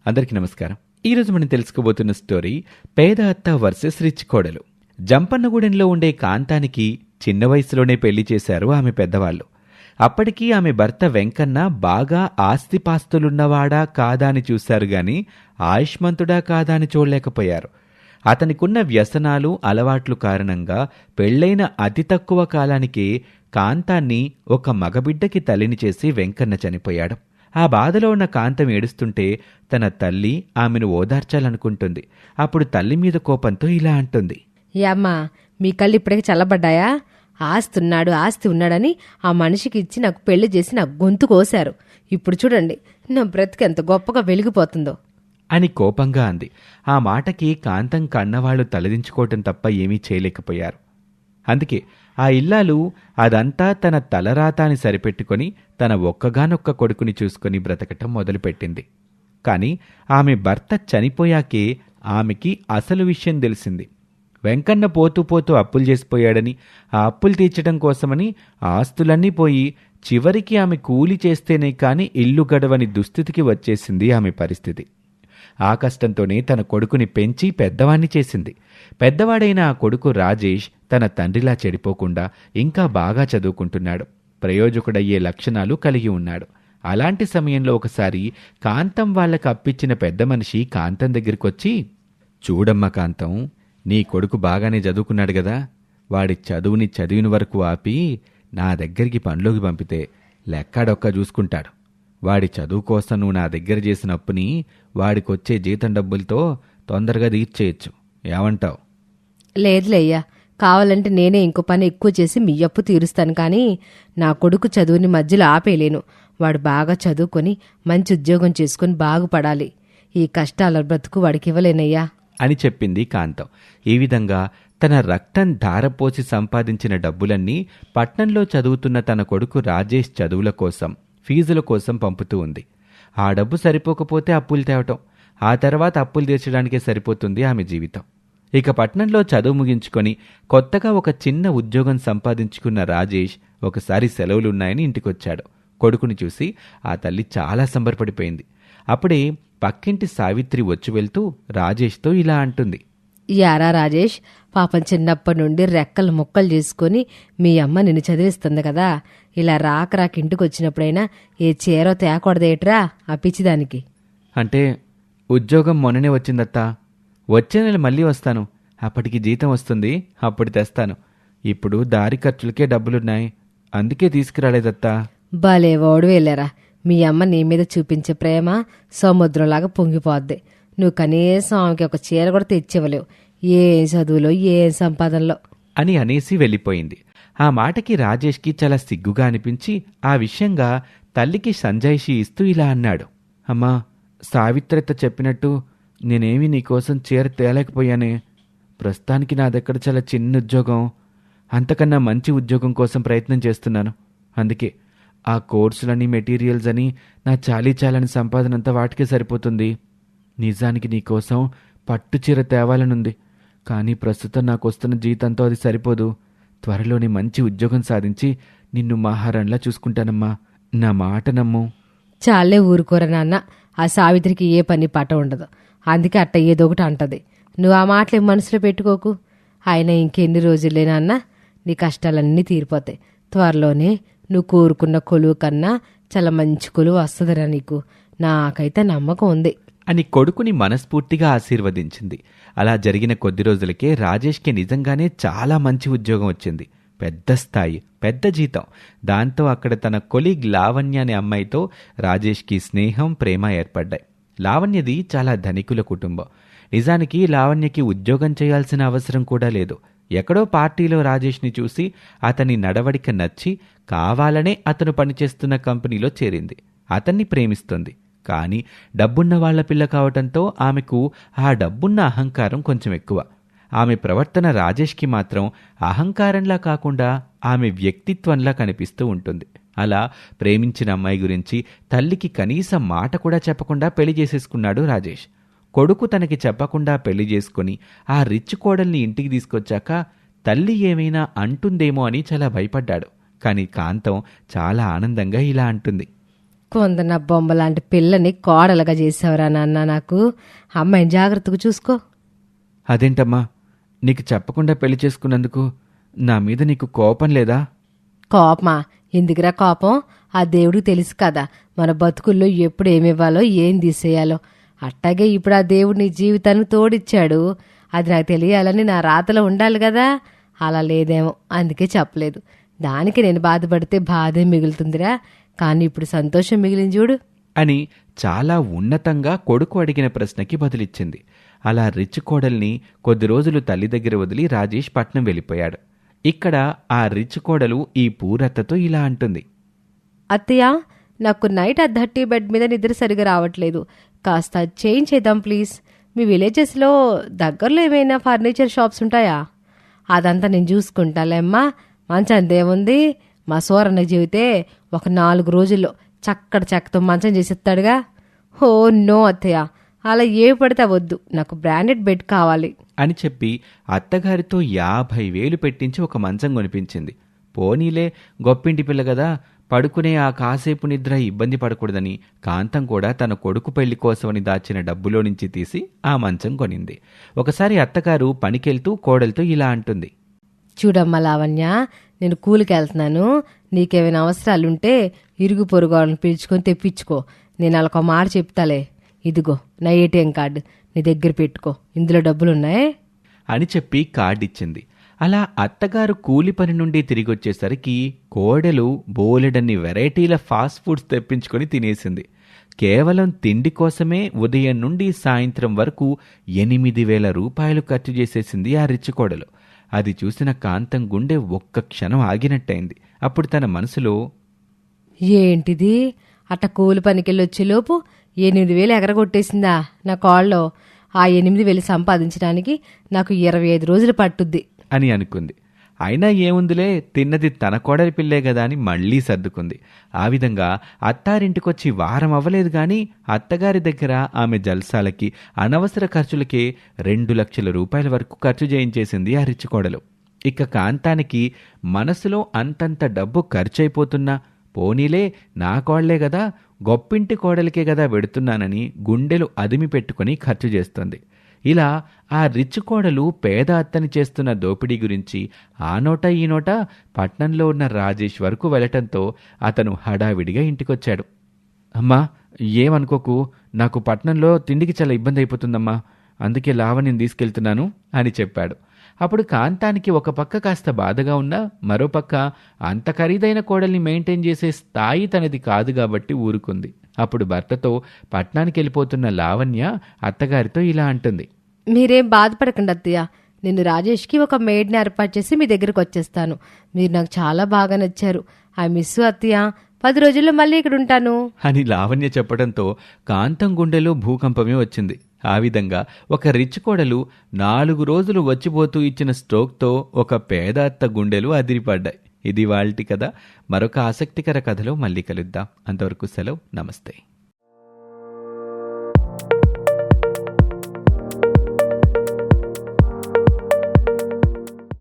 అందరికీ నమస్కారం. ఈరోజు మనం తెలుసుకోబోతున్న స్టోరీ పేద అత్త వర్సెస్ రిచ్ కోడలు. జంపన్నగూడెంలో ఉండే కాంతానికి చిన్న వయసులోనే పెళ్లి చేశారు ఆమె పెద్దవాళ్ళు. అప్పటికీ ఆమె భర్త వెంకన్న బాగా ఆస్తిపాస్తులున్నవాడా కాదా అని చూశారు గాని ఆయుష్మంతుడా కాదా అని చూడలేకపోయారు. అతనికున్న వ్యసనాలు అలవాట్లు కారణంగా పెళ్లైన అతి తక్కువ కాలానికే కాంతాన్ని ఒక మగబిడ్డకి తల్లిని చేసి వెంకన్న చనిపోయాడు. ఆ బాధలో ఉన్న కాంతం ఏడుస్తుంటే తన తల్లి ఆమెను ఓదార్చాలనుకుంటుంది. అప్పుడు తల్లి మీద కోపంతో ఇలా అంటుంది, అమ్మా, మీ కళ్ళు ఇప్పటికి చల్లబడ్డాయా? ఆస్తి ఉన్నాడని ఆ మనిషికి ఇచ్చి నాకు పెళ్లి చేసి నా గొంతు కోశారు. ఇప్పుడు చూడండి నా బ్రతికి ఎంత గొప్పగా వెలిగిపోతుందో అని కోపంగా అంది. ఆ మాటకి కాంతం కన్నవాళ్లు తలదించుకోవటం తప్ప ఏమీ చేయలేకపోయారు. అందుకే ఆ ఇల్లాలు అదంతా తన తలరాతాని సరిపెట్టుకొని తన ఒక్కగానొక్క కొడుకుని చూసుకొని బ్రతకటం మొదలుపెట్టింది. కాని ఆమె భర్త చనిపోయాకే ఆమెకి అసలు విషయం తెలిసింది. వెంకన్న పోతూ పోతూ అప్పులు చేసిపోయాడని, ఆ అప్పులు తీర్చడం కోసమని ఆస్తులన్నీ పోయి చివరికి ఆమె కూలి చేస్తేనే కాని ఇల్లు గడవని దుస్థితికి వచ్చేసింది ఆమె పరిస్థితి. ఆ కష్టంతోనే తన కొడుకుని పెంచి పెద్దవాణ్ణి చేసింది. పెద్దవాడైన ఆ కొడుకు రాజేష్ తన తండ్రిలా చెడిపోకుండా ఇంకా బాగా చదువుకుంటున్నాడు. ప్రయోజకుడయ్యే లక్షణాలు కలిగి ఉన్నాడు. అలాంటి సమయంలో ఒకసారి కాంతం వాళ్లకు అప్పిచ్చిన పెద్ద మనిషి కాంతం దగ్గరికొచ్చి, చూడమ్మా కాంతం, నీ కొడుకు బాగానే చదువుకున్నాడు గదా, వాడి చదివిన వరకు ఆపి నా దగ్గరికి పనిలోకి పంపితే లెక్కాడొక్క చూసుకుంటాడు. వాడి చదువు కోసం నువ్వు నా దగ్గర చేసిన అప్పుని వాడికొచ్చే జీతం డబ్బులతో తొందరగా తీర్చేయచ్చు. ఏమంటావు? లేదులేయ్యా, కావాలంటే నేనే ఇంకో పని ఎక్కువ చేసి మీ అప్పు తీరుస్తాను. కానీ నా కొడుకు చదువుని మధ్యలో ఆపేయలేను. వాడు బాగా చదువుకొని మంచి ఉద్యోగం చేసుకుని బాగుపడాలి. ఈ కష్టాల బ్రతుకు వాడికి ఇవ్వలేనయ్యా అని చెప్పింది కాంతం. ఈ విధంగా తన రక్తం ధారపోసి సంపాదించిన డబ్బులన్నీ పట్నంలో చదువుతున్న తన కొడుకు రాజేష్ చదువుల కోసం, ఫీజుల కోసం పంపుతూ ఉంది. ఆ డబ్బు సరిపోకపోతే అప్పులు తేవటం, ఆ తర్వాత అప్పులు తీర్చడానికే సరిపోతుంది ఆమె జీవితం. ఇక పట్నంలో చదువు ముగించుకొని కొత్తగా ఒక చిన్న ఉద్యోగం సంపాదించుకున్న రాజేష్ ఒకసారి సెలవులున్నాయని ఇంటికొచ్చాడు. కొడుకుని చూసి ఆ తల్లి చాలా సంబరపడిపోయింది. అప్పుడే పక్కింటి సావిత్రి వచ్చి వెళ్తూ రాజేష్తో ఇలా అంటుంది, యారా రాజేష్, పాపం చిన్నప్పటి నుండి రెక్కలు ముక్కలు చేసుకుని మీ అమ్మ నిన్ను చదివిస్తుంది కదా, ఇలా రాక ఇంటికి వచ్చినప్పుడైనా ఏ చీరో తేకూడదేట్రా ఆ పిచ్చిదానికి. అంటే ఉద్యోగం మొన్ననే వచ్చిందత్తా, వచ్చే నెల మళ్ళీ వస్తాను, అప్పటికి జీతం వస్తుంది, అప్పుడు తెస్తాను. ఇప్పుడు దారి ఖర్చులకే డబ్బులున్నాయి, అందుకే తీసుకురాలేదత్తా. భలే ఓడు వెళ్ళారా, మీ అమ్మ నీ మీద చూపించే ప్రేమ సముద్రంలాగా పొంగిపోద్ది. నువ్వు కనీసం ఆమెకి ఒక చీర కూడా తెచ్చివ్వలేవు, ఏ చదువులో ఏ సంపాదనలో అని అనేసి వెళ్ళిపోయింది. ఆ మాటకి రాజేష్కి చాలా సిగ్గుగా అనిపించి ఆ విషయంగా తల్లికి సంజాయిషీ ఇస్తూ ఇలా అన్నాడు, అమ్మా, సావిత్రత చెప్పినట్టు నేనేమీ నీకోసం చీర తేలేకపోయానే. ప్రస్తుతానికి నా దగ్గర చాలా చిన్న ఉద్యోగం, అంతకన్నా మంచి ఉద్యోగం కోసం ప్రయత్నం చేస్తున్నాను. అందుకే ఆ కోర్సులని, మెటీరియల్స్ అని నా చాలని సంపాదనంతా వాటికే సరిపోతుంది. నిజానికి నీకోసం పట్టు చీర తేవాలనుంది, కానీ ప్రస్తుతం నాకు వస్తున్న జీతంతో అది సరిపోదు. త్వరలోనే మంచి ఉద్యోగం సాధించి నిన్ను మహారాణిలా చూసుకుంటానమ్మా, నా మాట నమ్ము. చాలే ఊరుకోర నాన్న, ఆ సావిత్రికి ఏ పని పాట ఉండదు, అందుకే అట్ట ఏదో ఒకటి అంటది. నువ్వు ఆ మాటలే మనసులో పెట్టుకోకు. ఆయన ఇంకెన్ని రోజులే నాన్న నీ కష్టాలన్నీ తీరిపోతాయి. త్వరలోనే నువ్వు కోరుకున్న కొలువు కన్నా చాలా మంచి కొలువు వస్తుందిరా నీకు, నాకైతే నమ్మకం ఉంది అని కొడుకుని మనస్ఫూర్తిగా ఆశీర్వదించింది. అలా జరిగిన కొద్ది రోజులకే రాజేష్కి నిజంగానే చాలా మంచి ఉద్యోగం వచ్చింది. పెద్ద స్థాయి, పెద్ద జీతం. దాంతో అక్కడ తన కొలీగ్ లావణ్య అనే అమ్మాయితో రాజేష్కి స్నేహం, ప్రేమ ఏర్పడ్డాయి. లావణ్యది చాలా ధనికుల కుటుంబం. నిజానికి లావణ్యకి ఉద్యోగం చేయాల్సిన అవసరం కూడా లేదు. ఎక్కడో పార్టీలో రాజేష్ని చూసి అతని నడవడిక నచ్చి కావాలనే అతను పనిచేస్తున్న కంపెనీలో చేరింది. అతన్ని ప్రేమిస్తుంది. కానీ డబ్బున్న వాళ్ల పిల్ల కావటంతో ఆమెకు ఆ డబ్బున్న అహంకారం కొంచెం ఎక్కువ. ఆమె ప్రవర్తన రాజేష్కి మాత్రం అహంకారంలా కాకుండా ఆమె వ్యక్తిత్వంలా కనిపిస్తూ ఉంటుంది. అలా ప్రేమించిన అమ్మాయి గురించి తల్లికి కనీసం మాట కూడా చెప్పకుండా పెళ్లి చేసేసుకున్నాడు రాజేష్. కొడుకు తనకి చెప్పకుండా పెళ్లి చేసుకుని ఆ రిచ్ కోడల్ని ఇంటికి తీసుకొచ్చాక తల్లి ఏమైనా అంటుందేమో అని చాలా భయపడ్డాడు. కాని కాంతం చాలా ఆనందంగా ఇలా అంటుంది, కొందన బొమ్మ లాంటి పిల్లని కోడలుగా చేసావురా నాన్న. నాకు అమ్మాయిని జాగ్రత్తగా చూసుకో. అదేంటమ్మా, నీకు చెప్పకుండా పెళ్లి చేసుకున్నందుకు నా మీద నీకు కోపం లేదా? కోపమా? ఎందుకురా కోపం? ఆ దేవుడికి తెలుసు కదా మన బతుకుల్లో ఎప్పుడు ఏమివ్వాలో ఏం తీసేయాలో. అట్టాగే ఇప్పుడు ఆ దేవుడు నీ జీవితాన్ని తోడిచ్చాడు. అది నాకు తెలియాలని నా రాతలో ఉండాలి కదా. అలా లేదేమో, అందుకే చెప్పలేదు. దానికి నేను బాధపడితే బాధే మిగులుతుందిరా. కానీ ఇప్పుడు సంతోషం మిగిలింది చూడు అని చాలా ఉన్నతంగా కొడుకు అడిగిన ప్రశ్నకి బదులిచ్చింది. అలా రిచ్ కోడల్ని కొద్ది రోజులు తల్లి దగ్గర వదిలి రాజేష్ పట్నం వెళ్ళిపోయాడు. ఇక్కడ ఆ రిచ్ కోడలు ఈ పూరత్తతో ఇలా అంటుంది. అత్తయ్య, నాకు నైట్ ఆ ధర్టీ బెడ్ మీద నిద్ర సరిగా రావట్లేదు. కాస్త చేంజ్ చేద్దాం ప్లీజ్. మీ విలేజెస్లో దగ్గరలో ఏమైనా ఫర్నిచర్ షాప్స్ ఉంటాయా? అదంతా నేను చూసుకుంటాలేమ్మా. మంచం దేముంది, మా సోరన్నకి చెబితే ఒక 4 రోజుల్లో చక్కటి చెక్కతో మంచం చేసిస్తాడుగా. ఓ నో అత్తయ్య, అలా ఏ పడితే వద్దు. నాకు బ్రాండెడ్ బెడ్ కావాలి అని చెప్పి అత్తగారితో 50,000 పెట్టించి ఒక మంచం కొనిపించింది. పోనీలే, గొప్పింటి పిల్ల కదా, పడుకునే ఆ కాసేపు నిద్ర ఇబ్బంది పడకూడదని కాంతం కూడా తన కొడుకు పెళ్లి కోసమని దాచిన డబ్బులో నుంచి తీసి ఆ మంచం కొనింది. ఒకసారి అత్తగారు పనికెళ్తూ కోడలతో ఇలా అంటుంది. చూడమ్మా లావణ్య, నేను కూలికి వెళ్తున్నాను. నీకేమైనా అవసరాలుంటే ఇరుగు పొరుగు వాళ్ళని పిలుచుకొని తెప్పించుకో. నేను వాళ్ళకు మాట చెప్తాలే. ఇదిగో నా ఏటీఎం కార్డు, నీ దగ్గర పెట్టుకో. ఇందులో డబ్బులున్నాయి అని చెప్పి కార్డిచ్చింది. అలా అత్తగారు కూలి పని నుండి తిరిగొచ్చేసరికి కోడలు బోలెడన్ని వెరైటీల ఫాస్ట్ ఫుడ్స్ తెప్పించుకొని తినేసింది. కేవలం తిండి కోసమే ఉదయం నుండి సాయంత్రం వరకు 8,000 రూపాయలు ఖర్చు చేసేసింది ఆ రిచ్ కోడలు. అది చూసిన కాంతం గుండె ఒక్క క్షణం ఆగినట్టయింది. అప్పుడు తన మనసులో, ఏంటిది, అట్ట కూలి పనికెళ్ళి వచ్చేలోపు 8,000 ఎగరగొట్టేసిందా నా కాళ్ళలో? ఆ 8,000 సంపాదించడానికి నాకు 25 రోజులు పట్టుద్ది అని అనుకుంది. అయినా ఏముందిలే, తిన్నది తన కోడలి పిల్లే కదా అని మళ్లీ సర్దుకుంది. ఆ విధంగా అత్తారింటికొచ్చి వారం అవ్వలేదు గాని అత్తగారి దగ్గర ఆమె జల్సాలకి, అనవసర ఖర్చులకే 2 లక్షల రూపాయల వరకు ఖర్చు చేయించేసింది ఆ రిచ్ కోడలు. ఇక కాంతానికి మనసులో అంతంత డబ్బు ఖర్చయిపోతున్నా, పోనీలే నా కోళ్లే కదా, గొప్పింటి కోడలికే కదా పెడుతున్నానని గుండెలు అదిమి పెట్టుకుని ఖర్చు చేస్తుంది. ఇలా ఆ రిచ్ కోడలు పేద అత్తని చేస్తున్న దోపిడీ గురించి ఆ నోట ఈ నోట పట్నంలో ఉన్న రాజేష్ వరకు వెళ్లటంతో అతను హడావిడిగా ఇంటికొచ్చాడు. అమ్మా, ఏమనుకోకు, నాకు పట్నంలో తిండికి చాలా ఇబ్బంది అయిపోతుందమ్మా, అందుకే లావణ్యం తీసుకెళ్తున్నాను అని చెప్పాడు. అప్పుడు కాంతానికి ఒక పక్క కాస్త బాధగా ఉన్నా, మరోపక్క అంత ఖరీదైన కోడల్ని మెయింటైన్ చేసే స్థాయి తనది కాదు కాబట్టి ఊరుకుంది. అప్పుడు భర్తతో పట్నానికి వెళ్ళిపోతున్న లావణ్య అత్తగారితో ఇలా అంటుంది. మీరేం బాధపడకండి అత్తయ్య, నేను రాజేష్కి ఒక మేడ్ని ఏర్పాటు చేసి మీ దగ్గరకు వచ్చేస్తాను. మీరు నాకు చాలా బాగా నచ్చారు. ఐ మిస్ అత్తయ్య. 10 రోజుల్లో మళ్ళీ ఇక్కడ ఉంటాను అని లావణ్య చెప్పడంతో కాంతం గుండెలో భూకంపమే వచ్చింది. ఆ విధంగా ఒక రిచ్ కోడలు 4 రోజులు వచ్చిపోతూ ఇచ్చిన స్ట్రోక్తో ఒక పేద అత్త గుండెలు అదిరిపడ్డాయి. ఇది వాల్టి కథ. మరొక ఆసక్తికర కథలో మళ్ళీ కలుద్దాం. అంతవరకు సెలవు. నమస్తే.